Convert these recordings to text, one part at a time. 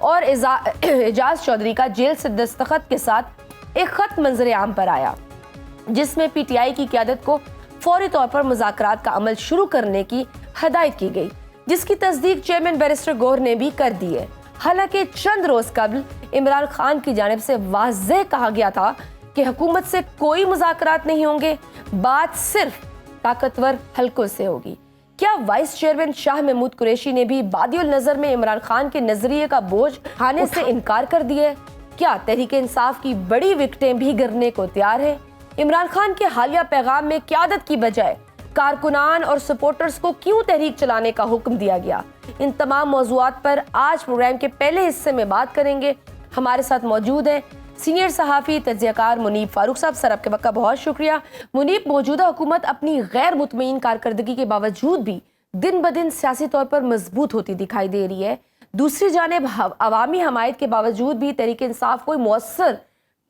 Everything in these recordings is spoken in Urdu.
اور اعجاز چودھری کا جیل سے دستخط کے ساتھ ایک خط منظر عام پر آیا، جس میں پی ٹی آئی کی قیادت کو فوری طور پر مذاکرات کا عمل شروع کرنے کی ہدایت کی گئی، جس کی تصدیق چیئرمین بیرسٹر گوہر نے بھی کر دی ہے۔ حالانکہ چند روز قبل عمران خان کی جانب سے واضح کہا گیا تھا کہ حکومت سے کوئی مذاکرات نہیں ہوں گے، بات صرف طاقتور حلقوں سے ہوگی۔ کیا وائس چیئرمین شاہ محمود قریشی نے بھی بادی النظر میں عمران خان کے نظریے کا بوجھ اٹھانے سے انکار کر دیا ہے؟ کیا تحریک انصاف کی بڑی وکٹیں بھی گرنے کو تیار ہیں؟ عمران خان کے حالیہ پیغام میں قیادت کی بجائے کارکنان اور سپورٹرز کو کیوں تحریک چلانے کا حکم دیا گیا؟ ان تمام موضوعات پر آج پروگرام کے پہلے حصے میں بات کریں گے۔ ہمارے ساتھ موجود ہیں سینئر صحافی تجزیہ کار منیب فاروق صاحب۔ سر، آپ کے وقت کا بہت شکریہ۔ منیب، موجودہ حکومت اپنی غیر مطمئن کارکردگی کے باوجود بھی دن بدن سیاسی طور پر مضبوط ہوتی دکھائی دے رہی ہے۔ دوسری جانب عوامی حمایت کے باوجود بھی تحریک انصاف کوئی مؤثر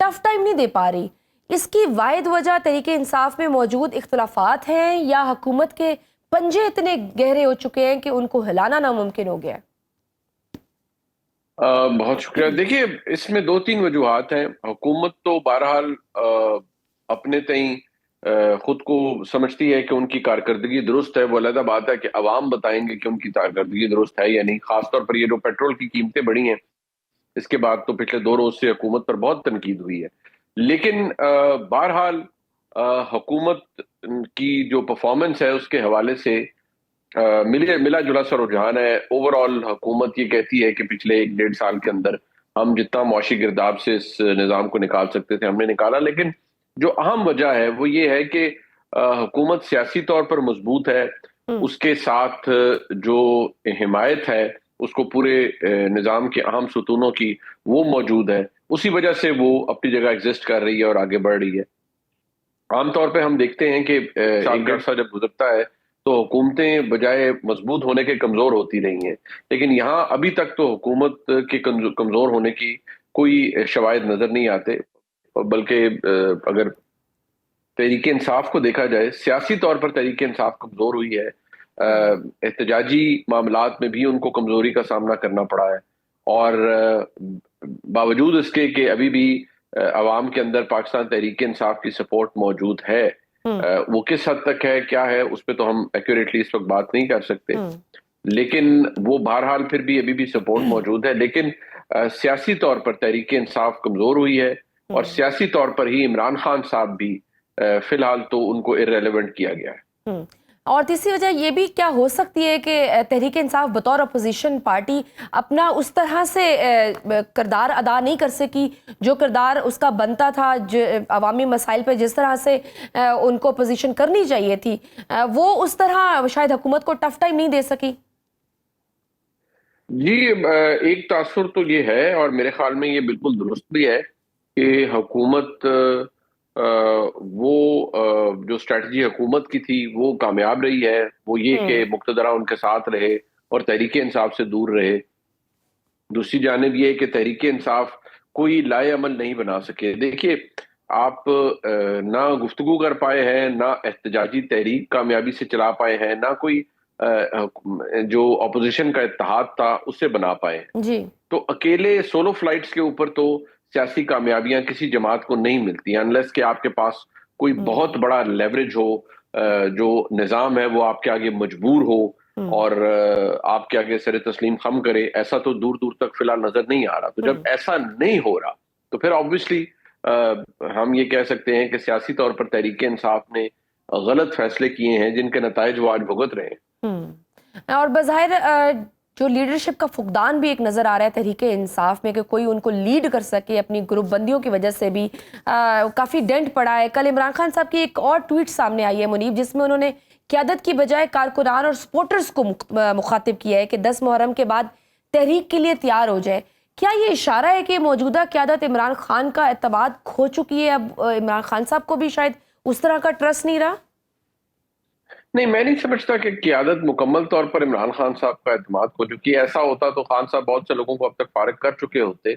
ٹف ٹائم نہیں دے پا رہی۔ اس کی واحد وجہ تحریک انصاف میں موجود اختلافات ہیں یا حکومت کے پنجے اتنے گہرے ہو چکے ہیں کہ ان کو ہلانا ناممکن ہو گیا ہے؟ بہت شکریہ۔ دیکھیے، اس میں دو تین وجوہات ہیں۔ حکومت تو بہرحال اپنے تئیں خود کو سمجھتی ہے کہ ان کی کارکردگی درست ہے، وہ علیحدہ بات ہے کہ عوام بتائیں گے کہ ان کی کارکردگی درست ہے یا نہیں۔ خاص طور پر یہ جو پیٹرول کی قیمتیں بڑھی ہیں، اس کے بعد تو پچھلے 2 روز سے حکومت پر بہت تنقید ہوئی ہے، لیکن بہرحال حکومت کی جو پرفارمنس ہے اس کے حوالے سے ملا جلا سا رجحان ہے۔ اوور آل حکومت یہ کہتی ہے کہ پچھلے 1-1.5 سال کے اندر ہم جتنا معاشی گرداب سے اس نظام کو نکال سکتے تھے ہم نے نکالا، لیکن جو اہم وجہ ہے وہ یہ ہے کہ حکومت سیاسی طور پر مضبوط ہے، اس کے ساتھ جو حمایت ہے اس کو پورے نظام کے اہم ستونوں کی وہ موجود ہے، اسی وجہ سے وہ اپنی جگہ ایگزسٹ کر رہی ہے اور آگے بڑھ رہی ہے۔ عام طور پہ ہم دیکھتے ہیں کہ 1-1.5 سال جب گزرتا ہے تو حکومتیں بجائے مضبوط ہونے کے کمزور ہوتی رہی ہیں، لیکن یہاں ابھی تک تو حکومت کے کمزور ہونے کی کوئی شواہد نظر نہیں آتے، بلکہ اگر تحریک انصاف کو دیکھا جائے، سیاسی طور پر تحریک انصاف کمزور ہوئی ہے، احتجاجی معاملات میں بھی ان کو کمزوری کا سامنا کرنا پڑا ہے، اور باوجود اس کے کہ ابھی بھی عوام کے اندر پاکستان تحریک انصاف کی سپورٹ موجود ہے، وہ کس حد تک ہے کیا ہے اس پہ تو ہم ایکوریٹلی اس وقت بات نہیں کر سکتے، لیکن وہ بہرحال پھر بھی ابھی بھی سپورٹ موجود ہے۔ لیکن سیاسی طور پر تحریک انصاف کمزور ہوئی ہے، اور سیاسی طور پر ہی عمران خان صاحب بھی فی الحال تو ان کو ارریلیونٹ کیا گیا ہے۔ اور تیسری وجہ یہ بھی کیا ہو سکتی ہے کہ تحریک انصاف بطور اپوزیشن پارٹی اپنا اس طرح سے کردار ادا نہیں کر سکی جو کردار اس کا بنتا تھا، جو عوامی مسائل پہ جس طرح سے ان کو اپوزیشن کرنی چاہیے تھی، وہ اس طرح شاید حکومت کو ٹف ٹائم نہیں دے سکی؟ جی، ایک تاثر تو یہ ہے، اور میرے خیال میں یہ بالکل درست بھی ہے کہ حکومت وہ جو اسٹریٹجی حکومت کی تھی وہ کامیاب رہی ہے، وہ یہ کہ مقتدرہ ان کے ساتھ رہے اور تحریک انصاف سے دور رہے۔ دوسری جانب یہ کہ تحریک انصاف کوئی لائے عمل نہیں بنا سکے۔ دیکھیے، آپ نہ گفتگو کر پائے ہیں، نہ احتجاجی تحریک کامیابی سے چلا پائے ہیں، نہ کوئی جو اپوزیشن کا اتحاد تھا اس سے بنا پائے ہیں۔ جی، تو اکیلے سولو فلائٹس کے اوپر تو سیاسی کامیابیاں کسی جماعت کو نہیں ملتی، انلیس کہ آپ کے پاس کوئی بہت بڑا لیوریج ہو، جو نظام ہے وہ آپ کے آگے مجبور ہو اور آپ کے آگے سر تسلیم خم کرے۔ ایسا تو دور دور تک فی الحال نظر نہیں آ رہا۔ تو جب ایسا نہیں ہو رہا تو پھر آبویسلی ہم یہ کہہ سکتے ہیں کہ سیاسی طور پر تحریک انصاف نے غلط فیصلے کیے ہیں جن کے نتائج وہ آج بھگت رہے ہیں۔ اور بظاہر جو لیڈرشپ کا فقدان بھی ایک نظر آ رہا ہے تحریک انصاف میں، کہ کوئی ان کو لیڈ کر سکے، اپنی گروپ بندیوں کی وجہ سے بھی کافی ڈنٹ پڑا ہے۔ کل عمران خان صاحب کی ایک اور ٹویٹ سامنے آئی ہے منیب، جس میں انہوں نے قیادت کی بجائے کارکنان اور سپورٹرز کو مخاطب کیا ہے کہ 10 محرم کے بعد تحریک کے لیے تیار ہو جائے۔ کیا یہ اشارہ ہے کہ موجودہ قیادت عمران خان کا اعتماد کھو چکی ہے؟ اب عمران خان صاحب کو بھی شاید اس طرح کا ٹرسٹ نہیں رہا؟ نہیں، میں نہیں سمجھتا کہ قیادت مکمل طور پر عمران خان صاحب کا اعتماد کو، چونکہ ایسا ہوتا تو خان صاحب بہت سے لوگوں کو اب تک فارغ کر چکے ہوتے۔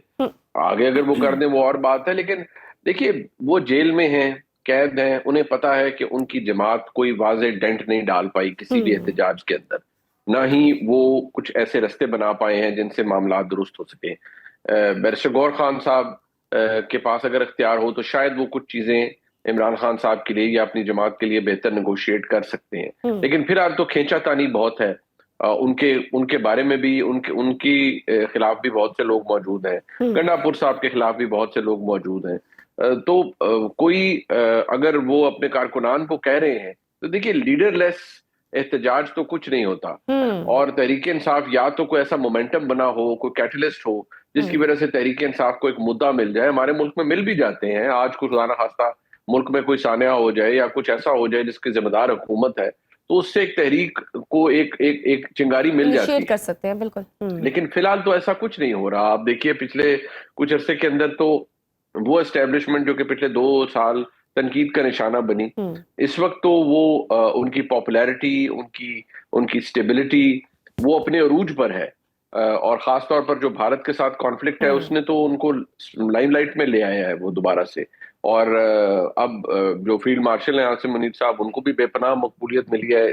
آگے اگر وہ کر دیں وہ اور بات ہے، لیکن دیکھیے وہ جیل میں ہیں، قید ہیں, انہیں پتا ہے کہ ان کی جماعت کوئی واضح ڈینٹ نہیں ڈال پائی کسی بھی احتجاج کے اندر, نہ ہی وہ کچھ ایسے رستے بنا پائے ہیں جن سے معاملات درست ہو سکیں. بیرسٹر گور خان صاحب کے پاس اگر اختیار ہو تو شاید وہ کچھ چیزیں عمران خان صاحب کے لیے یا اپنی جماعت کے لیے بہتر نیگوشیٹ کر سکتے ہیں, لیکن فی الحال تو کھینچا تانی بہت ہے. ان کے بارے میں بھی ان کی خلاف بھی بہت سے لوگ موجود ہیں, گنڈا پور صاحب کے خلاف بھی بہت سے لوگ موجود ہیں. تو کوئی اگر وہ اپنے کارکنان کو کہہ رہے ہیں تو دیکھیے لیڈر لیس احتجاج تو کچھ نہیں ہوتا, اور تحریک انصاف یا تو کوئی ایسا مومنٹم بنا ہو, کوئی کیٹلسٹ ہو جس کی وجہ سے تحریک انصاف کو ایک مدعا مل جائے. ہمارے ملک میں مل بھی جاتے ہیں, آج کو خدا نہ خواستہ ملک میں کوئی سانحہ ہو جائے یا کچھ ایسا ہو جائے جس کی ذمہ دار حکومت ہے, تو اس سے ایک تحریک کو ایک چنگاری مل جاتی ہے, کر سکتے ہیں بالکل. لیکن فی الحال تو ایسا کچھ نہیں ہو رہا. آپ دیکھیے پچھلے کچھ عرصے کے اندر تو وہ اسٹیبلشمنٹ جو کہ پچھلے 2 سال تنقید کا نشانہ بنی, اس وقت تو وہ ان کی پاپولیرٹی, ان کی اسٹیبلٹی وہ اپنے عروج پر ہے, اور خاص طور پر جو بھارت کے ساتھ کانفلکٹ ہے اس نے تو ان کو لائم لائٹ میں لے آیا ہے وہ دوبارہ سے. اور اب جو فیلڈ مارشل ہیں عاصم منیر صاحب, ان کو بھی بے پناہ مقبولیت ملی ہے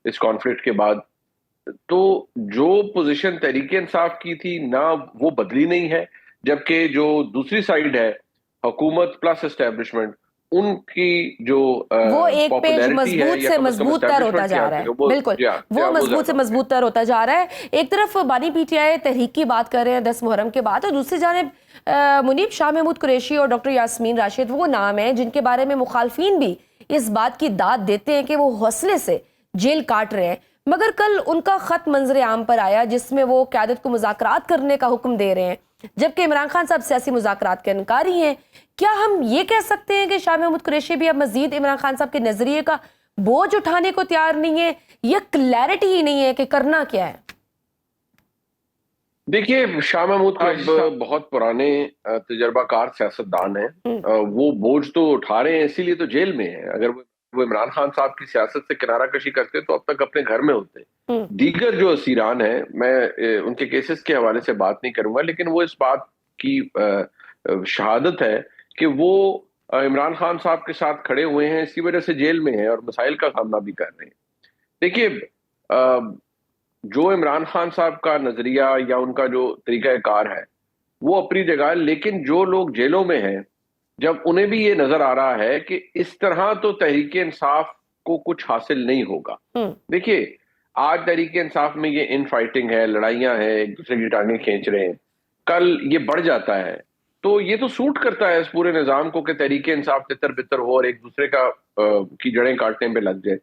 اس کانفلکٹ کے بعد. تو جو پوزیشن تحریک انصاف کی تھی نہ وہ بدلی نہیں ہے, جبکہ جو دوسری سائیڈ ہے حکومت پلس اسٹیبلشمنٹ, ان کی جو وہ ایک پیج مضبوط سے مضبوط تر ہوتا جا رہا ہے. بالکل وہ مضبوط سے مضبوط تر ہوتا جا رہا ہے. ایک طرف بانی پی ٹی آئی تحریک کی بات کر رہے ہیں 10 محرم کے بعد, اور دوسری جانب منیب شاہ محمود قریشی اور ڈاکٹر یاسمین راشد وہ نام ہیں جن کے بارے میں مخالفین بھی اس بات کی داد دیتے ہیں کہ وہ حوصلے سے جیل کاٹ رہے ہیں, مگر کل ان کا خط منظر عام پر آیا جس میں وہ قیادت کو مذاکرات کرنے کا حکم دے رہے ہیں, جبکہ عمران خان صاحب سیاسی مذاکرات کے انکاری ہیں. کیا ہم یہ کہہ سکتے ہیں کہ شاہ محمود قریشی بھی اب مزید عمران خان صاحب کے نظریے کا بوجھ اٹھانے کو تیار نہیں ہے, یا کلیئرٹی ہی نہیں ہے کہ کرنا کیا ہے؟ دیکھیے شاہ محمود صاحب بہت پرانے تجربہ کار سیاستدان ہیں, وہ بوجھ تو اٹھا رہے ہیں اسی لیے تو جیل میں ہیں. اگر وہ عمران خان صاحب کی سیاست سے کنارہ کشی کرتے تو اب تک اپنے گھر میں ہوتے. دیگر جو اسیران ہیں, میں ان کے کیسز کے حوالے سے بات نہیں کروں گا, لیکن وہ اس بات کی شہادت ہے کہ وہ عمران خان صاحب کے ساتھ کھڑے ہوئے ہیں, اسی وجہ سے جیل میں ہیں اور مسائل کا سامنا بھی کر رہے ہیں. دیکھیے جو عمران خان صاحب کا نظریہ یا ان کا جو طریقہ کار ہے وہ اپنی جگہ, لیکن جو لوگ جیلوں میں ہیں جب انہیں بھی یہ نظر آ رہا ہے کہ اس طرح تو تحریک انصاف کو کچھ حاصل نہیں ہوگا. دیکھیے آج تحریک انصاف میں یہ ان فائٹنگ ہے, لڑائیاں ہیں, ایک دوسرے کی ٹانگیں کھینچ رہے ہیں, کل یہ بڑھ جاتا ہے تو یہ تو سوٹ کرتا ہے اس پورے نظام کو کہ تحریک انصاف تتر بتر ہو اور ایک دوسرے کی جڑیں کاٹنے پہ لگ جائے.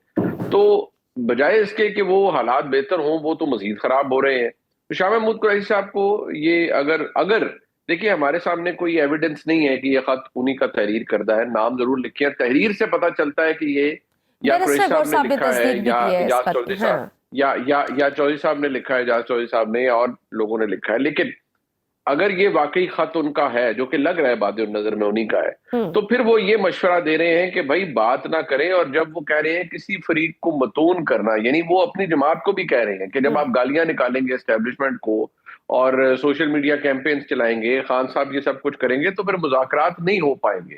تو بجائے اس کے کہ وہ حالات بہتر ہوں وہ تو مزید خراب ہو رہے ہیں. شاہ محمود قریشی صاحب کو یہ اگر دیکھیے ہمارے سامنے کوئی ایویڈنس نہیں ہے کہ یہ خط انہی کا تحریر کردہ ہے, نام ضرور لکھے ہیں, تحریر سے پتہ چلتا ہے کہ یہ یا قریشی صاحب نے لکھا ہے یا اجاز چودھری صاحب یا چودھری صاحب نے لکھا ہے, اجاز چودھری صاحب نے, اور لوگوں نے لکھا ہے. لیکن اگر یہ واقعی خط ان کا ہے جو کہ لگ رہا ہے بادی النظر میں انہی کا ہے, تو پھر وہ یہ مشورہ دے رہے ہیں کہ بھائی بات نہ کریں. اور جب وہ کہہ رہے ہیں کسی فریق کو متون کرنا, یعنی وہ اپنی جماعت کو بھی کہہ رہے ہیں کہ جب آپ گالیاں نکالیں گے اسٹیبلشمنٹ کو اور سوشل میڈیا کیمپینز چلائیں گے, خان صاحب یہ سب کچھ کریں گے, تو پھر مذاکرات نہیں ہو پائیں گے.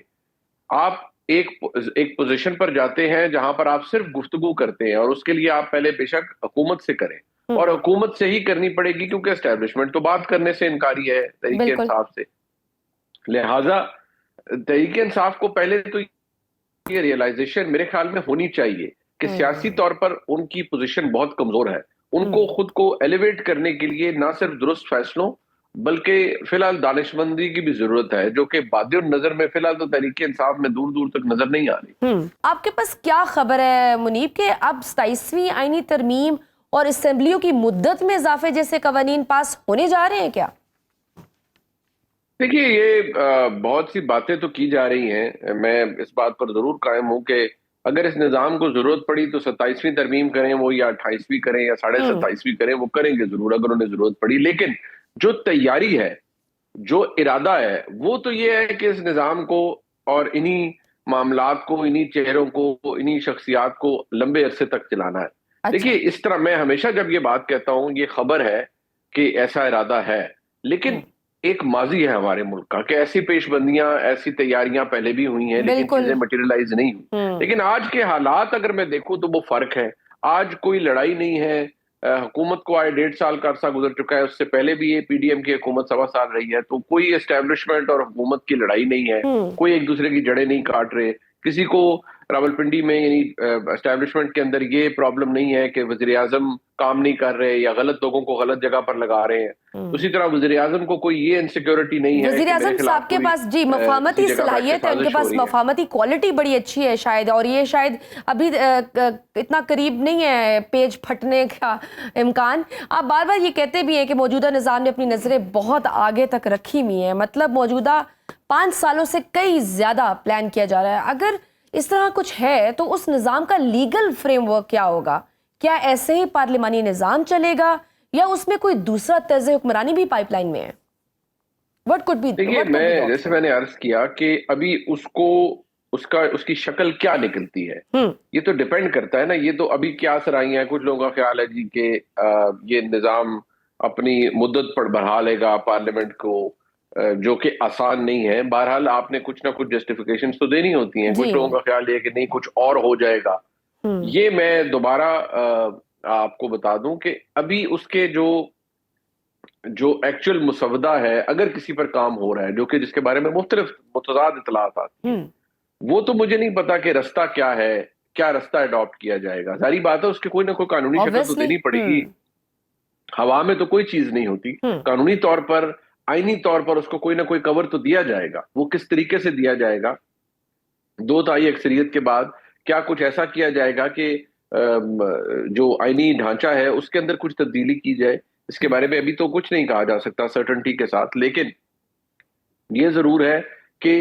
آپ ایک پوزیشن پر جاتے ہیں جہاں پر آپ صرف گفتگو کرتے ہیں, اور اس کے لیے آپ پہلے بے شک حکومت سے کریں, اور حکومت سے ہی کرنی پڑے گی کیونکہ اسٹیبلشمنٹ تو بات کرنے سے انکاری ہے تحریک انصاف سے. لہٰذا تحریک انصاف کو پہلے تو یہ ریئلائزیشن میرے خیال میں ہونی چاہیے کہ سیاسی طور پر ان کی پوزیشن بہت کمزور ہے. ان کو خود کو ایلیویٹ کرنے کے لیے نہ صرف درست فیصلوں بلکہ فی الحال دانشمندی کی بھی ضرورت ہے, جو کہ بادی النظر میں فی الحال تو تحریک انصاف میں دور دور تک نظر نہیں آ رہی. آپ کے پاس کیا خبر ہے منیب کہ اب 27ویں آئینی ترمیم اور اسمبلیوں کی مدت میں اضافے جیسے قوانین پاس ہونے جا رہے ہیں کیا؟ دیکھیے یہ بہت سی باتیں تو کی جا رہی ہیں. میں اس بات پر ضرور قائم ہوں کہ اگر اس نظام کو ضرورت پڑی تو 27ویں ترمیم کریں وہ, یا 28ویں کریں یا 27.5ویں کریں, وہ کریں گے ضرور اگر انہیں ضرورت پڑی. لیکن جو تیاری ہے, جو ارادہ ہے, وہ تو یہ ہے کہ اس نظام کو اور انہی معاملات کو, انہی چہروں کو, انہی شخصیات کو لمبے عرصے تک چلانا ہے. دیکھیے اس طرح میں ہمیشہ جب یہ بات کہتا ہوں یہ خبر ہے کہ ایسا ارادہ ہے, لیکن ایک ماضی ہے ہمارے ملک کا کہ ایسی پیش بندیاں ایسی تیاریاں پہلے بھی ہوئی ہیں لیکن چیزیں مٹیریلائز نہیں ہوئی. لیکن آج کے حالات اگر میں دیکھوں تو وہ فرق ہے. آج کوئی لڑائی نہیں ہے. حکومت کو آئے 1.5 سال کا عرصہ گزر چکا ہے, اس سے پہلے بھی یہ پی ڈی ایم کی حکومت 1.25 سال رہی ہے, تو کوئی اسٹیبلشمنٹ اور حکومت کی لڑائی نہیں ہے, کوئی ایک دوسرے کی جڑیں نہیں کاٹ رہے. کسی کو راولپنڈی میں یعنی اسٹیبلشمنٹ کے اندر یہ پرابلم نہیں ہے کہ وزیر اعظم کام نہیں کر رہے یا غلط لوگوں کو غلط جگہ پر لگا رہے ہیں. اسی طرح وزیر اعظم کو کوئی یہ انسیکیورٹی نہیں ہے. وزیر اعظم صاحب کے پاس جی مفاہمتی صلاحیت ہے, ان کے پاس مفاہمتی کوالٹی بڑی اچھی ہے شاید, اور یہ شاید ابھی اتنا قریب نہیں ہے پیج پھٹنے کا امکان. آپ بار بار یہ کہتے بھی ہیں کہ موجودہ نظام نے اپنی نظریں بہت آگے تک رکھی ہوئی ہیں, مطلب موجودہ 5 سالوں سے کئی زیادہ پلان کیا جا رہا ہے. اگر اس طرح کچھ ہے تو اس نظام کا لیگل فریم ورک کیا ہوگا؟ کیا ایسے ہی پارلیمانی نظام چلے گا یا اس میں کوئی دوسرا طرز حکمرانی بھی پائپ لائن میں ہے؟ What could be? دیکھیے جیسے میں نے عرض کیا کہ ابھی اس کی شکل کیا نکلتی ہے یہ تو ڈیپینڈ کرتا ہے نا. یہ تو ابھی کیا سرائیاں ہیں, کچھ لوگوں کا خیال ہے جی کہ یہ نظام اپنی مدت پر بڑھا لے گا پارلیمنٹ کو, جو کہ آسان نہیں ہے. بہرحال آپ نے کچھ نہ کچھ جسٹیفیکیشنز تو دینی ہوتی ہیں. کچھ لوگوں کا خیال یہ کہ نہیں کچھ اور ہو جائے گا. یہ میں دوبارہ آپ کو بتا دوں کہ ابھی اس کے جو ایکچوئل مسودہ ہے اگر کسی پر کام ہو رہا ہے جو کہ جس کے بارے میں مختلف متضاد اطلاعات آتی ہیں, وہ تو مجھے نہیں پتا کہ رستہ کیا ہے, کیا رستہ اڈاپٹ کیا جائے گا. ظاہری بات ہے اس کے کوئی نہ کوئی قانونی شکل تو دینی پڑے گی. ہوا میں تو کوئی چیز نہیں ہوتی. قانونی طور پر آئینی طور پر اس کو کوئی نہ کوئی کور تو دیا جائے گا. وہ کس طریقے سے دیا جائے گا, 2/3 اکثریت کے بعد کیا کچھ ایسا کیا جائے گا کہ جو آئینی ڈھانچہ ہے اس کے اندر کچھ تبدیلی کی جائے, اس کے بارے میں ابھی تو کچھ نہیں کہا جا سکتا سرٹنٹی کے ساتھ. لیکن یہ ضرور ہے کہ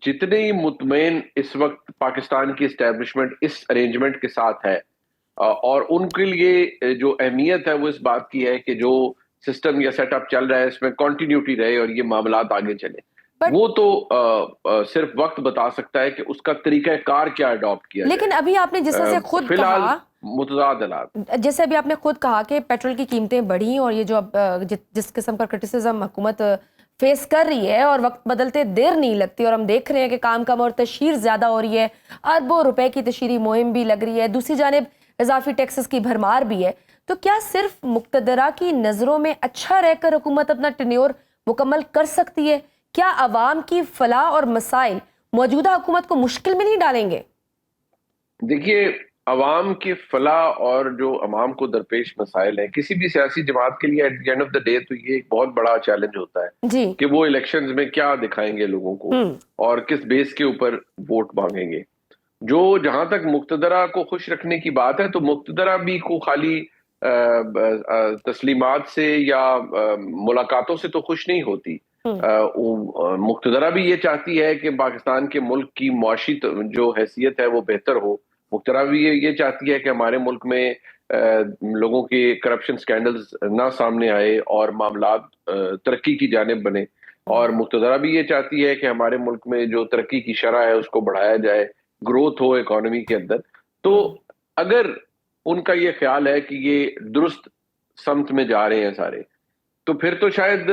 جتنی مطمئن اس وقت پاکستان کی اسٹیبلشمنٹ اس ارینجمنٹ کے ساتھ ہے, اور ان کے لیے جو اہمیت ہے وہ اس بات کی ہے کہ جو سسٹم یا سیٹ اپ چل رہا ہے اس میں کنٹینیوٹی رہے اور یہ معاملات آگے چلے, وہ تو صرف وقت بتا سکتا ہے کہ اس کا طریقہ کار کیا اڈاپٹ کیا. لیکن ابھی آپ نے جیسے خود کہا متضاد حالات, جیسے ابھی آپ نے خود کہا کہ پیٹرول کی قیمتیں بڑھی اور یہ جو اب جس قسم کا کرٹیسزم حکومت فیس کر رہی ہے اور وقت بدلتے دیر نہیں لگتی, اور ہم دیکھ رہے ہیں کہ کام کم اور تشہیر زیادہ ہو رہی ہے, اربوں روپے کی تشہیری مہم بھی لگ رہی ہے, دوسری جانب اضافی ٹیکسز کی بھرمار بھی ہے. تو کیا صرف مقتدرہ کی نظروں میں اچھا رہ کر حکومت اپنا ٹینیور مکمل کر سکتی ہے؟ کیا عوام کی فلاح اور مسائل موجودہ حکومت کو مشکل میں نہیں ڈالیں گے؟ دیکھیے عوام کی فلاح اور جو عوام کو درپیش مسائل ہیں کسی بھی سیاسی جماعت کے لیے at the end of the day تو یہ ایک بہت بڑا چیلنج ہوتا ہے جی کہ وہ الیکشنز میں کیا دکھائیں گے لوگوں کو اور کس بیس کے اوپر ووٹ مانگیں گے. جو جہاں تک مقتدرہ کو خوش رکھنے کی بات ہے تو مقتدرہ بھی کو خالی تسلیمات سے یا ملاقاتوں سے تو خوش نہیں ہوتی. مقتدرہ بھی یہ چاہتی ہے کہ پاکستان کے ملک کی معاشی جو حیثیت ہے وہ بہتر ہو. مقتدرہ بھی یہ چاہتی ہے کہ ہمارے ملک میں لوگوں کے کرپشن سکینڈلز نہ سامنے آئے اور معاملات ترقی کی جانب بنے. اور مقتدرہ بھی یہ چاہتی ہے کہ ہمارے ملک میں جو ترقی کی شرح ہے اس کو بڑھایا جائے, گروتھ ہو اکانومی کے اندر. تو اگر ان کا یہ خیال ہے کہ یہ درست سمت میں جا رہے ہیں سارے, تو پھر تو شاید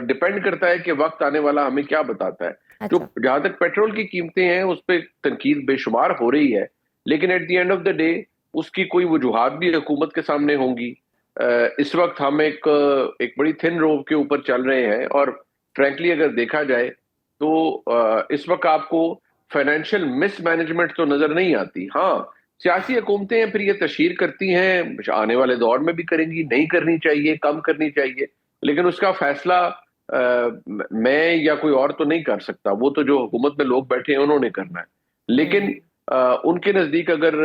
ڈیپینڈ کرتا ہے کہ وقت آنے والا ہمیں کیا بتاتا ہے. جو جہاں تک پیٹرول کی قیمتیں ہیں اس پہ تنقید بے شمار ہو رہی ہے, لیکن at the end of the day اس کی کوئی وجوہات بھی حکومت کے سامنے ہوں گی. اس وقت ہم ایک بڑی تھن روپ کے اوپر چل رہے ہیں, اور فرینکلی اگر دیکھا جائے تو اس وقت آپ کو فائنینشیل مس مینجمنٹ تو نظر نہیں آتی. ہاں سیاسی حکومتیں ہیں پھر یہ تشہیر کرتی ہیں, آنے والے دور میں بھی کریں گی, نہیں کرنی چاہیے, کم کرنی چاہیے, لیکن اس کا فیصلہ میں یا کوئی اور تو نہیں کر سکتا. وہ تو جو حکومت میں لوگ بیٹھے ہیں انہوں نے کرنا ہے. لیکن ان کے نزدیک اگر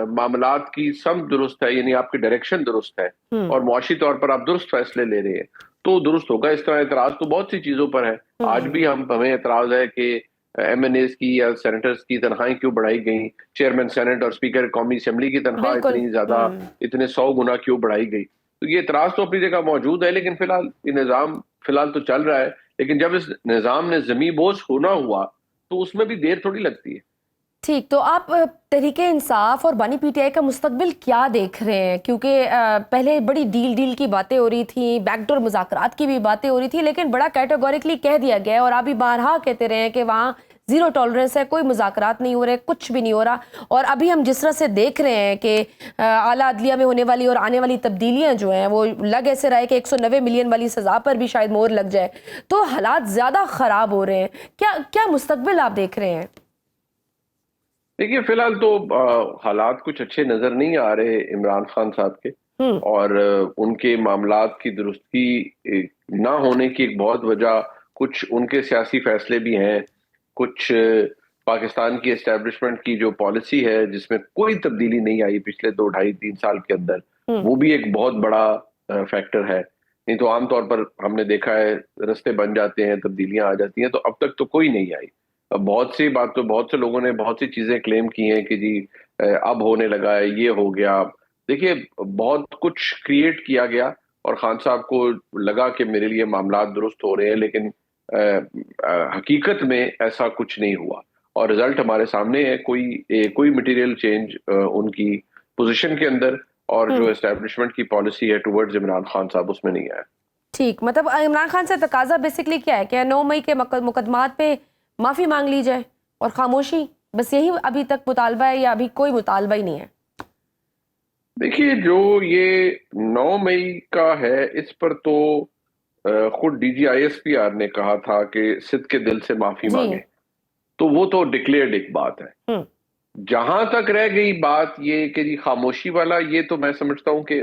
معاملات کی سمت درست ہے, یعنی آپ کی ڈائریکشن درست ہے اور معاشی طور پر آپ درست فیصلے لے رہے ہیں تو درست ہوگا. اس طرح اعتراض تو بہت سی چیزوں پر ہے. آج بھی ہمیں اعتراض ہے کہ ایم این ایز کی یا سینیٹرز کی تنخواہیں کیوں بڑھائی گئیں, چیئرمین سینٹ اور اسپیکر قومی اسمبلی کی تنخواہ اتنی زیادہ اتنے 100 گنا کیوں بڑھائی گئی. تو یہ اعتراض تو اپنی جگہ موجود ہے, لیکن فی الحال یہ نظام فی الحال تو چل رہا ہے. لیکن جب اس نظام نے زمیں بوس ہونا ہوا تو اس میں بھی دیر تھوڑی لگتی ہے. ٹھیک، تو آپ تحریک انصاف اور بانی پی ٹی آئی کا مستقبل کیا دیکھ رہے ہیں؟ کیونکہ پہلے بڑی ڈیل کی باتیں ہو رہی تھیں، بیک ڈور مذاکرات کی بھی باتیں ہو رہی تھی، لیکن بڑا کیٹیگوریکلی کہہ دیا گیا ہے اور آپ بھی بارہا کہتے رہے ہیں کہ وہاں زیرو ٹالرنس ہے، کوئی مذاکرات نہیں ہو رہے، کچھ بھی نہیں ہو رہا. اور ابھی ہم جس طرح سے دیکھ رہے ہیں کہ اعلیٰ عدلیہ میں ہونے والی اور آنے والی تبدیلیاں جو ہیں وہ لگ ایسے رہا ہے کہ 190 ملین والی سزا پر بھی شاید مہر لگ جائے، تو حالات زیادہ خراب ہو رہے ہیں. کیا مستقبل آپ دیکھ رہے ہیں؟ دیکھیے فی الحال تو حالات کچھ اچھے نظر نہیں آ رہے عمران خان صاحب کے، اور ان کے معاملات کی درستی نہ ہونے کی ایک بہت وجہ کچھ ان کے سیاسی فیصلے بھی ہیں، کچھ پاکستان کی اسٹیبلشمنٹ کی جو پالیسی ہے جس میں کوئی تبدیلی نہیں آئی پچھلے 2-2.5-3 سال کے اندر، وہ بھی ایک بہت بڑا فیکٹر ہے. نہیں تو عام طور پر ہم نے دیکھا ہے رستے بن جاتے ہیں، تبدیلیاں آ جاتی ہیں، تو اب تک تو کوئی نہیں آئی. بہت سے لوگوں نے بہت سی چیزیں کلیم کی ہیں کہ جی اب ہونے لگا ہے، یہ ہو گیا. دیکھیے بہت کچھ کریٹ کیا گیا اور خان صاحب کو لگا کہ میرے لیے معاملات درست ہو رہے ہیں، لیکن حقیقت میں ایسا کچھ نہیں ہوا اور رزلٹ ہمارے سامنے ہے. کوئی مٹیریل چینج ان کی پوزیشن کے اندر اور جو اسٹیبلشمنٹ کی پالیسی ہے ٹورڈز عمران خان صاحب اس میں نہیں آیا. ٹھیک، مطلب عمران خان سے تقاضا بیسکلی کیا ہے کہ 9 مئی کے مقدمات پہ معافی مانگ لی جائے اور خاموشی، بس یہی ابھی تک مطالبہ ہے یا ابھی کوئی مطالبہ ہی نہیں ہے؟ دیکھیے جو یہ 9 مئی کا ہے اس پر تو خود D G I S P R نے کہا تھا کہ صدق کے دل سے معافی مانگے، تو وہ تو ڈکلیئرڈ ایک بات ہے. جہاں تک رہ گئی بات یہ کہ جی خاموشی والا، یہ تو میں سمجھتا ہوں کہ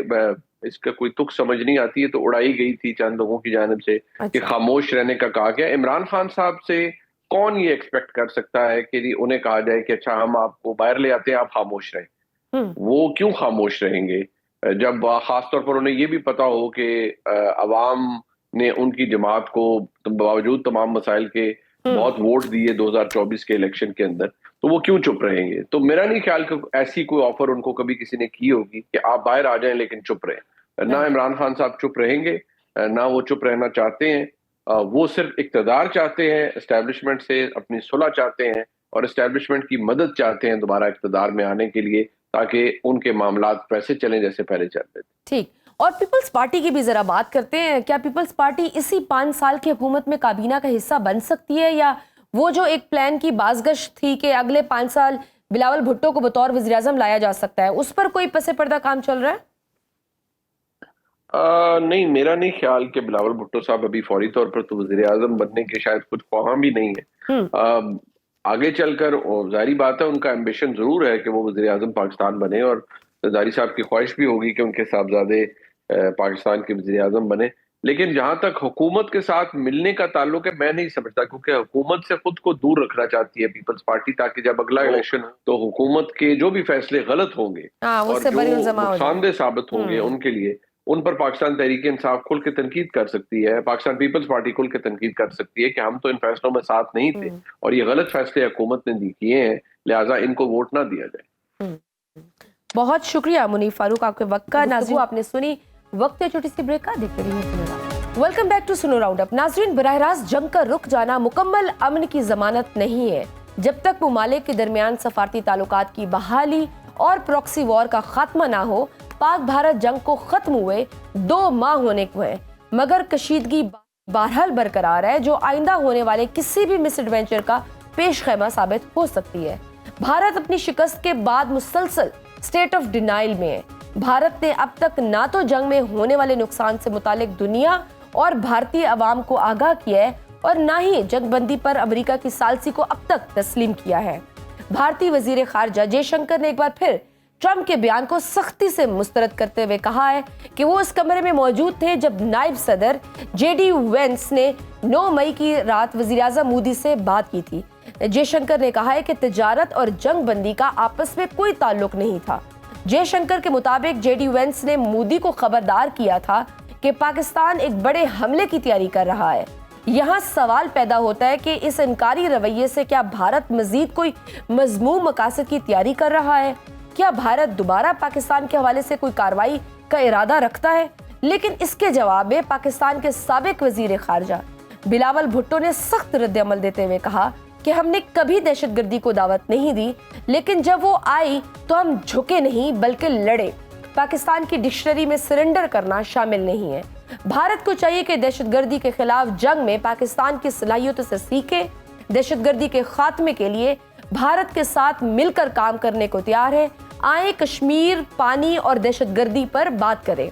اس کا کوئی تک سمجھ نہیں آتی ہے، تو اڑائی گئی تھی چند لوگوں کی جانب سے کہ خاموش رہنے کا کہا گیا. عمران خان صاحب سے کون یہ ایکسپیکٹ کر سکتا ہے کہ جی انہیں کہا جائے کہ اچھا ہم آپ کو باہر لے آتے ہیں، آپ خاموش رہیں. وہ کیوں خاموش رہیں گے جب خاص طور پر انہیں یہ بھی پتا ہو کہ عوام نے ان کی جماعت کو باوجود تمام مسائل کے بہت ووٹ دیے 2024 کے الیکشن کے اندر، تو وہ کیوں چپ رہیں گے؟ تو میرا نہیں خیال کہ ایسی کوئی آفر ان کو کبھی کسی نے کی ہوگی کہ آپ باہر آ جائیں لیکن چپ رہیں. نہ عمران خان صاحب چپ رہیں گے، نہ وہ چپ رہنا چاہتے ہیں. وہ صرف اقتدار چاہتے ہیں، اسٹیبلشمنٹ سے اپنی صلح چاہتے ہیں اور اسٹیبلشمنٹ کی مدد چاہتے ہیں دوبارہ اقتدار میں آنے کے لیے، تاکہ ان کے معاملات ویسے چلیں جیسے پہلے چلتے تھے. ٹھیک، اور پیپلز پارٹی کی بھی ذرا بات کرتے ہیں. کیا پیپلز پارٹی اسی 5 سال کی حکومت میں کابینہ کا حصہ بن سکتی ہے، یا وہ جو ایک پلان کی بازگشت تھی کہ اگلے 5 سال بلاول بھٹو کو بطور وزیراعظم لایا جا سکتا ہے، اس پر کوئی پس پردہ کام چل رہا ہے؟ نہیں، میرا نہیں خیال کہ بلاول بھٹو صاحب ابھی فوری طور پر تو وزیر اعظم بننے کے شاید کچھ خواہاں بھی نہیں ہے. آگے چل کر ظاہری بات ہے ان کا ایمبیشن ضرور ہے کہ وہ وزیر اعظم پاکستان بنے، اور زرداری صاحب کی خواہش بھی ہوگی کہ ان کے صاحبزادے پاکستان کے وزیر اعظم بنے. لیکن جہاں تک حکومت کے ساتھ ملنے کا تعلق ہے، میں نہیں سمجھتا، کیونکہ حکومت سے خود کو دور رکھنا چاہتی ہے پیپلز پارٹی، تاکہ جب اگلا الیکشن ہو تو حکومت کے جو بھی فیصلے غلط ہوں گے اور جو نقصان دہ ثابت ہوں گے ان کے لیے، ان پر پاکستان تحریک انصاف کھل کے تنقید کر سکتی ہے، پاکستان پیپلز پارٹی کھل کے تنقید کر سکتی ہے کہ ہم تو ان فیصلوں میں ساتھ نہیں تھے اور یہ غلط فیصلے حکومت نے کیے ہیں، لہٰذا ان کو ووٹ نہ دیا جائے. بہت شکریہ منیف فاروق آپ کے وقت کا. ناظرین آپ نے سنی وقت ہے چھوٹی سی بریک کا، دیکھتے رہیے. ویلکم بیک ٹو سنو راؤنڈ اپ. ناظرین، براہ راست جنگ کا رک جانا مکمل امن کی ضمانت نہیں ہے. جب تک ممالک کے درمیان سفارتی تعلقات کی بحالی اور پراکسی وار کا خاتمہ نہ ہو، پاک بھارت جنگ کو ختم ہوئے 2 ماہ ہونے کو ہے، مگر کشیدگی بہرحال برقرار ہے جو آئندہ ہونے والے کسی بھی مس ایڈوینچر کا پیش خیمہ ثابت ہو سکتی ہے. بھارت اپنی شکست کے بعد مسلسل سٹیٹ آف ڈینائل میں ہے. بھارت نے اب تک نہ تو جنگ میں ہونے والے نقصان سے متعلق دنیا اور بھارتی عوام کو آگاہ کیا ہے اور نہ ہی جنگ بندی پر امریکہ کی ثالثی کو اب تک تسلیم کیا ہے. بھارتی وزیر خارجہ جے شنکر نے ایک بار پھر ٹرمپ کے بیان کو سختی سے مسترد کرتے ہوئے کہا ہے کہ وہ اس کمرے میں موجود تھے جب نائب صدر جے ڈی وینس نے 9 مئی کی رات وزیر اعظم مودی سے بات کی تھی. جے شنکر نے کہا ہے کہ تجارت اور جنگ بندی کا آپس میں کوئی تعلق نہیں تھا. جے شنکر کے مطابق جے ڈی وینس نے مودی کو خبردار کیا تھا کہ پاکستان ایک بڑے حملے کی تیاری کر رہا ہے. یہاں سوال پیدا ہوتا ہے کہ اس انکاری رویے سے کیا بھارت مزید کوئی مذموم مقاصد کی تیاری کر رہا ہے؟ کیا بھارت دوبارہ پاکستان کے حوالے سے کوئی کارروائی کا ارادہ رکھتا ہے؟ لیکن اس کے جواب میں پاکستان کے سابق وزیر خارجہ بلاول بھٹو نے سخت رد عمل دیتے ہوئے کہا کہ ہم نے کبھی دہشت گردی کو دعوت نہیں دی، لیکن جب وہ آئی تو ہم جھکے نہیں بلکہ لڑے۔ پاکستان کی ڈکشنری میں سرنڈر کرنا شامل نہیں ہے۔ بھارت کو چاہیے کہ دہشت گردی کے خلاف جنگ میں پاکستان کی صلاحیتوں سے سیکھے۔ دہشت گردی کے خاتمے کے لیے بھارت کے ساتھ مل کر کام کرنے کو تیار ہے۔ آئیں کشمیر، پانی اور دہشت گردی پر بات کریں۔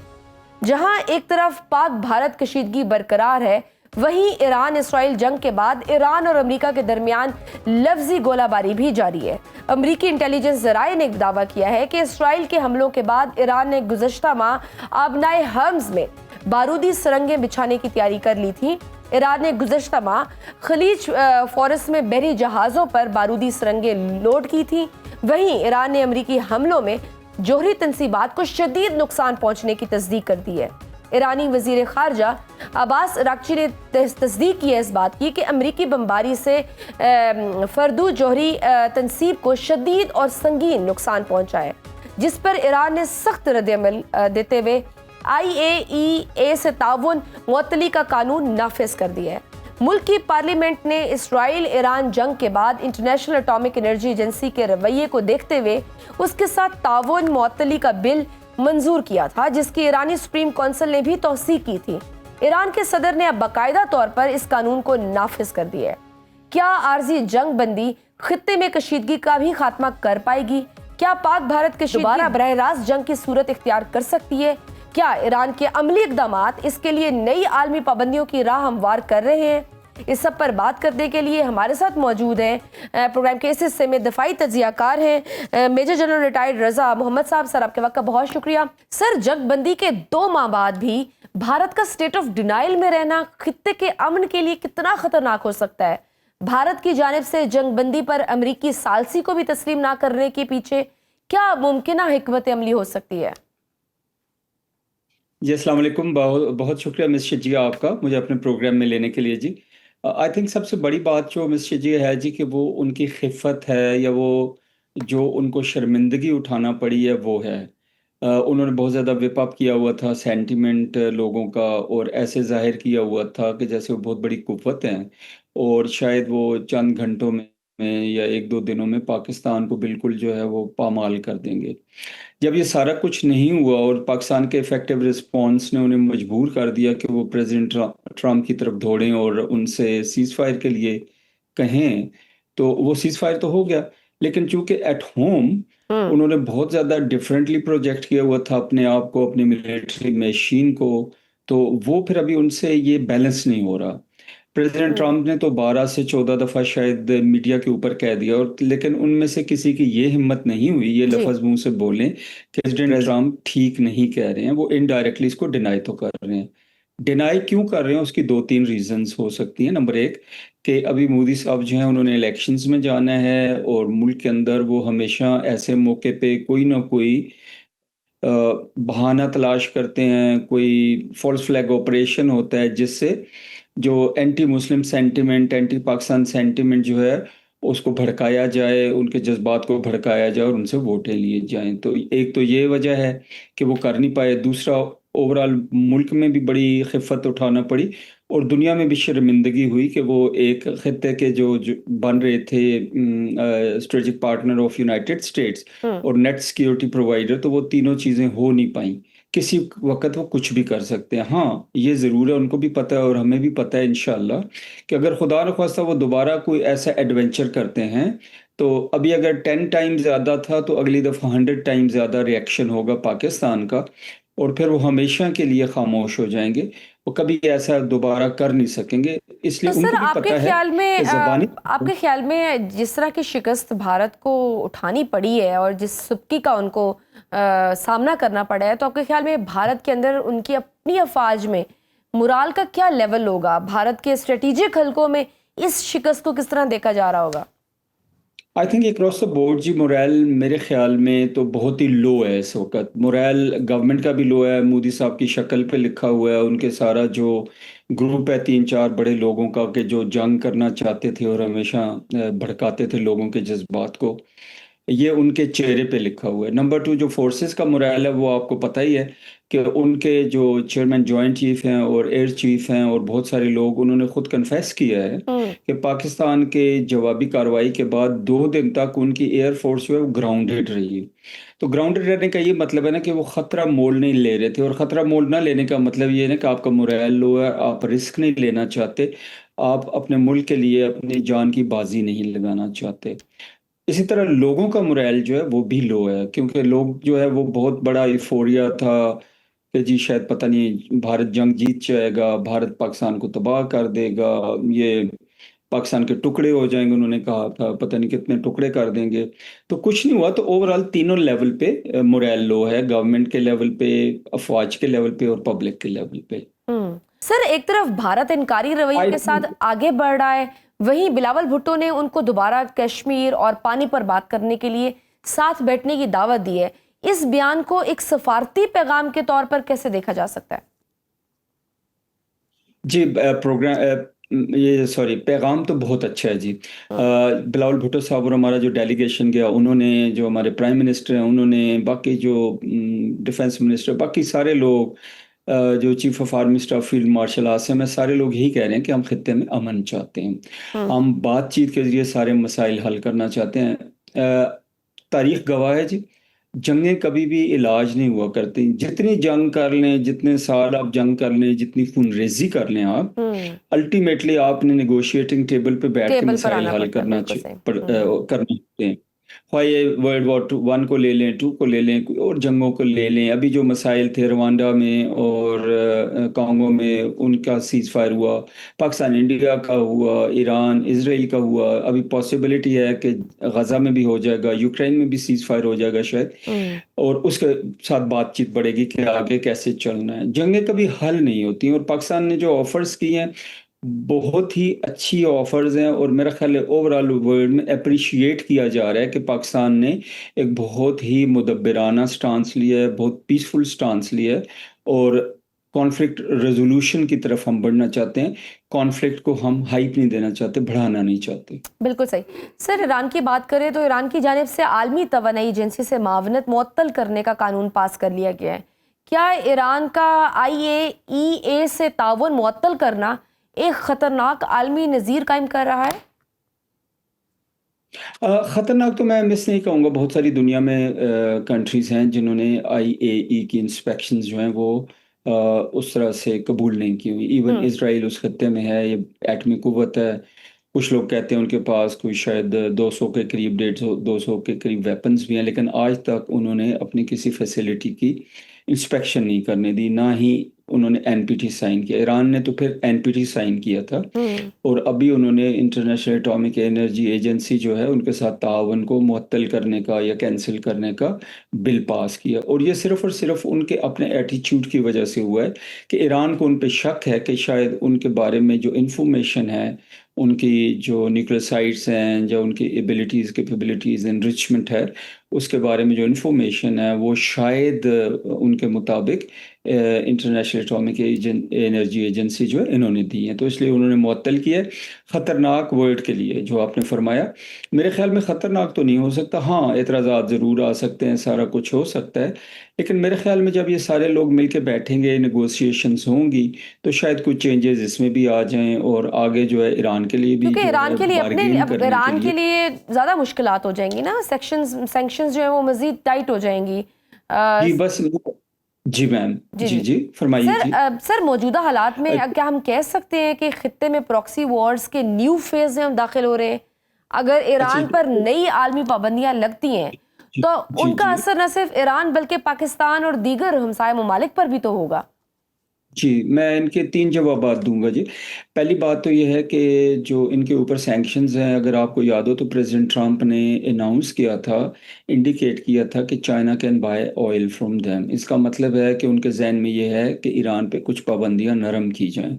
جہاں ایک طرف پاک بھارت کشیدگی برقرار ہے، وہیں ایران اسرائیل جنگ کے بعد ایران اور امریکہ کے درمیان لفظی گولہ باری بھی جاری ہے۔ امریکی انٹیلیجنس ذرائع نے دعویٰ کیا ہے کہ اسرائیل کے حملوں کے بعد ایران نے گزشتہ ماہ آبنائے حرمز میں بارودی سرنگیں بچھانے کی تیاری کر لی تھی۔ ایران نے گزشتہ ماہ خلیج فارس میں بحری جہازوں پر بارودی سرنگیں لوڈ کی تھی۔ وہیں ایران نے امریکی حملوں میں جوہری تنصیبات کو شدید نقصان پہنچنے کی تصدیق کر دی ہے۔ ایرانی وزیر خارجہ عباس اراغچی نے تصدیق کی ہے اس بات کی کہ امریکی بمباری سے فردو جوہری تنصیب کو شدید اور سنگین نقصان پہنچا ہے، جس پر ایران نے سخت رد عمل دیتے ہوئے IAEA سے تعاون معطلی کا قانون نافذ کر دیا ہے۔ ملک کی پارلیمنٹ نے اسرائیل ایران جنگ کے بعد انٹرنیشنل اٹامک انرجی ایجنسی کے رویے کو دیکھتے ہوئے اس کے ساتھ تعاون معطلی کا بل منظور کیا تھا، جس کی ایرانی سپریم کونسل نے بھی توثیق کی تھی۔ ایران کے صدر نے اب باقاعدہ طور پر اس قانون کو نافذ کر دیا ہے۔ کیا عارضی جنگ بندی خطے میں کشیدگی کا بھی خاتمہ کر پائے گی؟ کیا پاک بھارت کشیدگی دوبارہ براہ راست جنگ کی صورت اختیار کر سکتی ہے؟ کیا ایران کے عملی اقدامات اس کے لیے نئی عالمی پابندیوں کی راہ ہموار کر رہے ہیں؟ اس سب پر بات کرنے کے لیے ہمارے ساتھ موجود ہیں پروگرام کے اس حصے میں دفاعی تجزیہ کار ہیں میجر جنرل ریٹائرڈ رضا محمد صاحب۔ سر آپ کے وقت کا بہت شکریہ۔ سر، جنگ بندی کے 2 ماہ بعد بھی بھارت کا سٹیٹ آف ڈینائل میں رہنا خطے کے امن کے لیے کتنا خطرناک ہو سکتا ہے؟ بھارت کی جانب سے جنگ بندی پر امریکی ثالثی کو بھی تسلیم نہ کرنے کے پیچھے کیا ممکنہ حکمت عملی ہو سکتی ہے؟ جی السلام علیکم، بہت شکریہ مس شجیہ آپ کا مجھے اپنے پروگرام میں لینے کے لیے۔ جی آئی تھنک سب سے بڑی بات جو مس شجیہ ہے جی کہ وہ ان کی خفت ہے، یا وہ جو ان کو شرمندگی اٹھانا پڑی ہے وہ ہے۔ انہوں نے بہت زیادہ وپ اپ کیا ہوا تھا سینٹیمنٹ لوگوں کا، اور ایسے ظاہر کیا ہوا تھا کہ جیسے وہ بہت بڑی قوت ہیں، اور شاید وہ چند گھنٹوں میں یا 1-2 دنوں میں پاکستان کو بالکل جو ہے وہ پامال کر دیں گے۔ جب یہ سارا کچھ نہیں ہوا اور پاکستان کے افیکٹو رسپانس نے انہیں مجبور کر دیا کہ وہ پریزیڈنٹ ٹرمپ کی طرف دوڑیں اور ان سے سیز فائر کے لیے کہیں، تو وہ سیز فائر تو ہو گیا، لیکن چونکہ ایٹ ہوم انہوں نے بہت زیادہ ڈیفرنٹلی پروجیکٹ کیا ہوا تھا اپنے آپ کو، اپنی ملٹری مشین کو، تو وہ پھر ابھی ان سے یہ بیلنس نہیں ہو رہا۔ پریزیڈنٹ ٹرمپ نے تو 12 سے 14 دفعہ شاید میڈیا کے اوپر کہہ دیا، اور لیکن ان میں سے کسی کی یہ ہمت نہیں ہوئی یہ لفظ منہ سے بولیں کہ پریزیڈنٹ ٹرمپ ٹھیک نہیں کہہ رہے ہیں، وہ انڈائریکٹلی اس کو ڈینائی تو کر رہے ہیں۔ ڈینائی کیوں کر رہے ہیں؟ اس کی 2-3 ریزنز ہو سکتی ہیں۔ نمبر 1 کہ ابھی مودی صاحب جو ہیں انہوں نے الیکشنز میں جانا ہے، اور ملک کے اندر وہ ہمیشہ ایسے موقع پہ کوئی نہ کوئی بہانہ تلاش کرتے ہیں، کوئی فالس فلیگ آپریشن ہوتا ہے جس سے جو اینٹی مسلم سینٹیمنٹ، اینٹی پاکستان سینٹیمنٹ جو ہے اس کو بھڑکایا جائے، ان کے جذبات کو بھڑکایا جائے اور ان سے ووٹیں لیے جائیں۔ تو ایک تو یہ وجہ ہے کہ وہ کر نہیں پائے۔ دوسرا، اوورال ملک میں بھی بڑی خفت اٹھانا پڑی، اور دنیا میں بھی شرمندگی ہوئی کہ وہ ایک خطے کے جو بن رہے تھے strategic partner of United States اور نیٹ سیکیورٹی پرووائڈر، تو وہ تینوں چیزیں ہو نہیں پائیں۔ کسی وقت وہ کچھ بھی کر سکتے ہیں۔ ہاں یہ ضرور ہے، ان کو بھی پتہ ہے اور ہمیں بھی پتہ ہے انشاءاللہ کہ اگر خدا نخواستہ وہ دوبارہ کوئی ایسا ایڈونچر کرتے ہیں، تو ابھی اگر 10 ٹائم زیادہ تھا تو اگلی دفعہ 100 ٹائم زیادہ ریئیکشن ہوگا پاکستان کا، اور پھر وہ ہمیشہ کے لیے خاموش ہو جائیں گے، وہ کبھی ایسا دوبارہ کر نہیں سکیں گے۔ اس لیے ان کو بھی پتہ ہے کہ زبانی آپ کے خیال میں جس طرح کی شکست بھارت کو اٹھانی پڑی ہے اور جس سبکی کا ان کو سامنا کرنا پڑا ہے، تو آپ کے خیال میں بھارت کے اندر ان کی اپنی افواج میں مورال کا کیا لیول ہوگا؟ بھارت کے اسٹریٹجک حلقوں میں اس شکست کو کس طرح دیکھا جا رہا ہوگا؟ I think across the board جی مورائل میرے خیال میں تو بہت ہی لو ہے اس وقت۔ مورائل گورنمنٹ کا بھی لو ہے، مودی صاحب کی شکل پہ لکھا ہوا ہے، ان کے سارا جو گروپ ہے 3-4 بڑے لوگوں کا کہ جو جنگ کرنا چاہتے تھے اور ہمیشہ بھڑکاتے تھے لوگوں کے جذبات کو، یہ ان کے چہرے پہ لکھا ہوا ہے۔ نمبر 2 جو فورسز کا مورائل ہے وہ آپ کو پتہ ہی ہے کہ ان کے جو چیئرمین جوائنٹ چیف ہیں اور ایئر چیف ہیں اور بہت سارے لوگ انہوں نے خود کنفیس کیا ہے کہ پاکستان کے جوابی کارروائی کے بعد 2 دن تک ان کی ایئر فورس جو ہے وہ گراؤنڈڈ رہی. تو گراؤنڈڈ رہنے کا یہ مطلب ہے نا کہ وہ خطرہ مول نہیں لے رہے تھے, اور خطرہ مول نہ لینے کا مطلب یہ ہے نا کہ آپ کا مورائل لو ہے, آپ رسک نہیں لینا چاہتے, آپ اپنے ملک کے لیے اپنی جان کی بازی نہیں لگانا چاہتے. اسی طرح لوگوں کا مورائل جو ہے وہ بھی لو ہے, کیونکہ لوگ جو ہے وہ بہت بڑا ایفوریا تھا کہ جی شاید پتہ نہیں بھارت جنگ جیت جائے گا, بھارت پاکستان کو تباہ کر دے گا, یہ پاکستان کے ٹکڑے ہو جائیں گے, انہوں نے کہا تھا پتہ نہیں کتنے ٹکڑے کر دیں گے. تو کچھ نہیں ہوا. تو اوورآل تینوں لیول پہ مورائل لو ہے, گورنمنٹ کے لیول پہ, افواج کے لیول پہ اور پبلک کے لیول پہ. سر ایک طرف بھارت انکاری رویے کے ساتھ آگے بڑھ رہا ہے, وہیں بلاول بھٹو نے ان کو دوبارہ کشمیر اور پانی پر بات کرنے کے لیے ساتھ بیٹھنے کی دعوت دی ہے. اس بیان کو ایک سفارتی پیغام کے طور پر کیسے دیکھا جا سکتا ہے؟ جی پیغام تو بہت اچھا ہے جی. بلاول بھٹو صاحب اور ہمارا جو ڈیلیگیشن گیا, انہوں نے, جو ہمارے پرائم منسٹر ہیں انہوں نے, باقی جو ڈیفنس منسٹر, باقی سارے لوگ, جو chief of army staff field marshal Asim ہے, سارے لوگ یہی کہہ رہے ہیں کہ ہم خطے میں امن چاہتے ہیں, ہم بات چیت کے ذریعے سارے مسائل حل کرنا چاہتے ہیں. تاریخ گواہ ہے جی, جنگیں کبھی بھی علاج نہیں ہوا کرتی. جتنی جنگ کر لیں, جتنے سال آپ جنگ کر لیں, جتنی خون ریزی کر لیں آپ, الٹیمیٹلی آپ نے نیگوشیٹنگ ٹیبل پہ بیٹھ کے مسائل حل کرنا ہوتے ہیں. خواہ یہ ورلڈ وار 1 کو لے لیں, 2 کو لے لیں, اور جنگوں کو لے لیں. ابھی جو مسائل تھے روانڈا میں اور کانگو میں, ان کا سیز فائر ہوا, پاکستان انڈیا کا ہوا, ایران اسرائیل کا ہوا, ابھی پاسبلٹی ہے کہ غزہ میں بھی ہو جائے گا, یوکرین میں بھی سیز فائر ہو جائے گا شاید, اور اس کے ساتھ بات چیت بڑھے گی کہ آگے کیسے چلنا ہے. جنگیں کبھی حل نہیں ہوتی, اور پاکستان نے جو آفرز کی ہیں بہت ہی اچھی آفرز ہیں, اور میرا خیال ہے اوورآل ورلڈ میں اپریشیٹ کیا جا رہا ہے کہ پاکستان نے ایک بہت ہی مدبرانہ سٹانس لیا ہے, بہت پیسفل سٹانس لیا ہے, اور کانفلکٹ ریزولوشن کی طرف ہم بڑھنا چاہتے ہیں. کانفلکٹ کو ہم ہائپ نہیں دینا چاہتے, بڑھانا نہیں چاہتے. بالکل صحیح. سر ایران کی بات کریں تو ایران کی جانب سے عالمی توانائی ایجنسی سے معاونت معطل کرنے کا قانون پاس کر لیا گیا ہے. کیا ایران کا IAEA سے تعاون معطل کرنا ایک خطرناک عالمی نظیر قائم کر رہا ہے؟ خطرناک تو میں مس نہیں کہوں گا. بہت ساری دنیا میں کنٹریز ہیں جنہوں نے IAEA کی انسپیکشنز جو ہیں وہ اس طرح سے قبول نہیں کی ہوئی. ایون اسرائیل اس خطے میں ہے, یہ ایٹمی قوت ہے. کچھ لوگ کہتے ہیں ان کے پاس کوئی شاید 200 کے قریب 150-200 کے قریب ویپنز بھی ہیں, لیکن آج تک انہوں نے اپنی کسی فیسلٹی کی انسپیکشن نہیں کرنے دی, نہ ہی انہوں نے NPT سائن کیا. ایران نے تو پھر NPT سائن کیا تھا, اور ابھی انہوں نے انٹرنیشنل اٹامک انرجی ایجنسی جو ہے ان کے ساتھ تعاون کو معطل کرنے کا یا کینسل کرنے کا بل پاس کیا. اور یہ صرف اور صرف ان کے اپنے ایٹیچیوڈ کی وجہ سے ہوا ہے کہ ایران کو ان پہ شک ہے کہ شاید ان کے بارے میں جو انفارمیشن ہے, ان کی جو نیوکلیئر سائٹس ہیں, جو ان کی ایبلٹیز کیپیبلٹیز انریچمنٹ ہے, اس کے بارے میں جو انفارمیشن ہے وہ شاید ان کے مطابق انٹرنیشنل اٹامک انرجی ایجنسی جو ہے انہوں نے دی ہیں. تو اس لیے انہوں نے معطل کیا ہے. خطرناک ورڈ کے لیے جو آپ نے فرمایا, میرے خیال میں خطرناک تو نہیں ہو سکتا. ہاں اعتراضات ضرور آ سکتے ہیں, سارا کچھ ہو سکتا ہے, لیکن میرے خیال میں جب یہ سارے لوگ مل کے بیٹھیں گے, نیگوسیشنز ہوں گی, تو شاید کچھ چینجز اس میں بھی آ جائیں, اور آگے جو ہے ایران کے لیے بھی, کیونکہ ایران کے لیے ایران کے لیے زیادہ مشکلات ہو جائیں گی نا, سینکشنز جو ہیں وہ مزید ٹائٹ ہو جائیں گی. جی بس جی میم جی فرمائیے. سر موجودہ حالات میں کیا ہم کہہ سکتے ہیں کہ خطے میں پراکسی وارز کے نیو فیز میں ہم داخل ہو رہے ہیں؟ اگر ایران پر نئی عالمی پابندیاں لگتی ہیں تو ان کا اثر نہ صرف ایران بلکہ پاکستان اور دیگر ہمسائے ممالک پر بھی تو ہوگا. جی میں ان کے 3 جوابات دوں گا جی. پہلی بات تو یہ ہے کہ جو ان کے اوپر سینکشنز ہیں, اگر آپ کو یاد ہو تو پریزیڈنٹ ٹرمپ نے اناؤنس کیا تھا, انڈیکیٹ کیا تھا کہ China can buy oil from them. اس کا مطلب ہے کہ ان کے ذہن میں یہ ہے کہ ایران پہ کچھ پابندیاں نرم کی جائیں.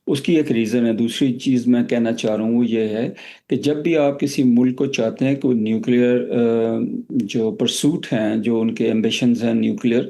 اس کی ایک ریزن ہے. دوسری چیز میں کہنا چاہ رہا ہوں وہ یہ ہے کہ جب بھی آپ کسی ملک کو چاہتے ہیں کہ وہ نیوکلیئر جو پرسوٹ ہیں, جو ان کے ایمبیشنز ہیں نیوکلیئر,